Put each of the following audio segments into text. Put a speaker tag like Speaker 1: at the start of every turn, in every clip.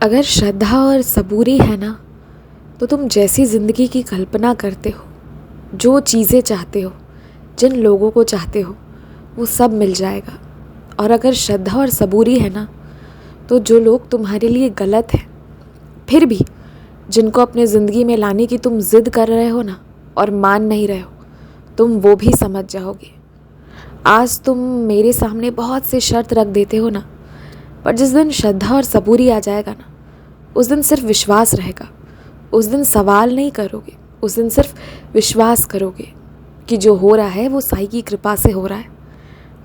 Speaker 1: अगर श्रद्धा और सबूरी है ना, तो तुम जैसी ज़िंदगी की कल्पना करते हो, जो चीज़ें चाहते हो, जिन लोगों को चाहते हो, वो सब मिल जाएगा। और अगर श्रद्धा और सबूरी है ना, तो जो लोग तुम्हारे लिए गलत हैं, फिर भी जिनको अपने ज़िंदगी में लाने की तुम ज़िद कर रहे हो ना और मान नहीं रहे हो, तुम वो भी समझ जाओगे। आज तुम मेरे सामने बहुत से शर्त रख देते हो ना, पर जिस दिन श्रद्धा और सबूरी आ जाएगा ना, उस दिन सिर्फ विश्वास रहेगा। उस दिन सवाल नहीं करोगे, उस दिन सिर्फ विश्वास करोगे कि जो हो रहा है वो साईं की कृपा से हो रहा है।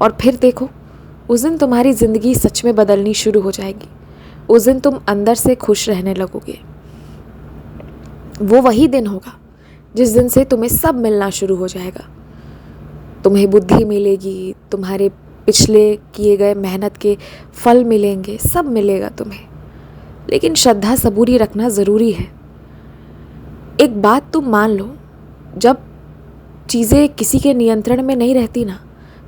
Speaker 1: और फिर देखो, उस दिन तुम्हारी ज़िंदगी सच में बदलनी शुरू हो जाएगी। उस दिन तुम अंदर से खुश रहने लगोगे। वो वही दिन होगा जिस दिन से तुम्हें सब मिलना शुरू हो जाएगा। तुम्हें बुद्धि मिलेगी, तुम्हारे पिछले किए गए मेहनत के फल मिलेंगे, सब मिलेगा तुम्हें। लेकिन श्रद्धा सबूरी रखना ज़रूरी है। एक बात तुम मान लो, जब चीज़ें किसी के नियंत्रण में नहीं रहती ना,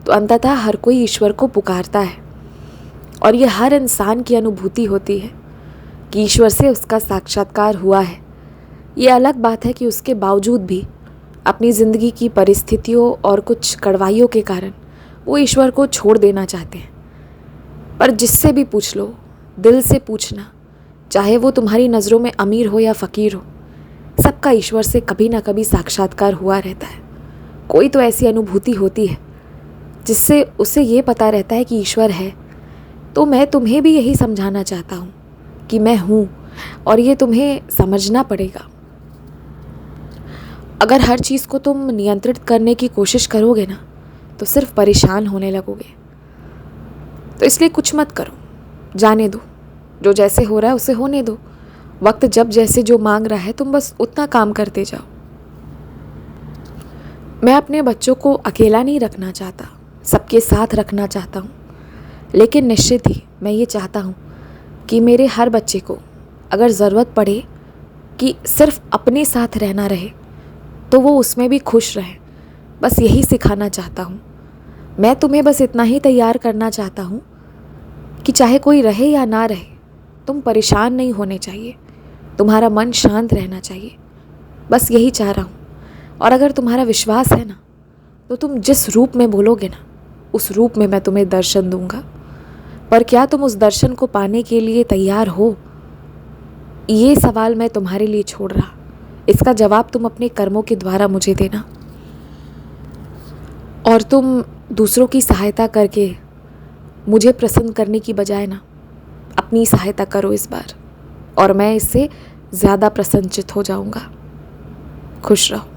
Speaker 1: तो अंततः हर कोई ईश्वर को पुकारता है। और ये हर इंसान की अनुभूति होती है कि ईश्वर से उसका साक्षात्कार हुआ है। ये अलग बात है कि उसके बावजूद भी अपनी ज़िंदगी की परिस्थितियों और कुछ कड़वाइयों के कारण वो ईश्वर को छोड़ देना चाहते हैं। पर जिससे भी पूछ लो, दिल से पूछना, चाहे वो तुम्हारी नज़रों में अमीर हो या फ़कीर हो, सबका ईश्वर से कभी ना कभी साक्षात्कार हुआ रहता है। कोई तो ऐसी अनुभूति होती है जिससे उसे ये पता रहता है कि ईश्वर है। तो मैं तुम्हें भी यही समझाना चाहता हूँ कि मैं हूँ, और ये तुम्हें समझना पड़ेगा। अगर हर चीज़ को तुम नियंत्रित करने की कोशिश करोगे ना, तो सिर्फ परेशान होने लगोगे। तो इसलिए कुछ मत करो, जाने दो। जो जैसे हो रहा है उसे होने दो। वक्त जब जैसे जो मांग रहा है, तुम बस उतना काम करते जाओ। मैं अपने बच्चों को अकेला नहीं रखना चाहता, सबके साथ रखना चाहता हूँ। लेकिन निश्चित ही मैं ये चाहता हूँ कि मेरे हर बच्चे को अगर ज़रूरत पड़े कि सिर्फ अपने साथ रहना रहे, तो वो उसमें भी खुश रहे। बस यही सिखाना चाहता हूँ। मैं तुम्हें बस इतना ही तैयार करना चाहता हूँ कि चाहे कोई रहे या ना रहे, तुम परेशान नहीं होने चाहिए, तुम्हारा मन शांत रहना चाहिए। बस यही चाह रहा हूँ। और अगर तुम्हारा विश्वास है ना, तो तुम जिस रूप में बोलोगे ना, उस रूप में मैं तुम्हें दर्शन दूंगा। पर क्या तुम उस दर्शन को पाने के लिए तैयार हो? ये सवाल मैं तुम्हारे लिए छोड़ रहा। इसका जवाब तुम अपने कर्मों के द्वारा मुझे देना। और तुम दूसरों की सहायता करके मुझे प्रसन्न करने की बजाय ना, अपनी सहायता करो इस बार, और मैं इससे ज़्यादा प्रसन्नचित हो जाऊंगा। खुश रहो।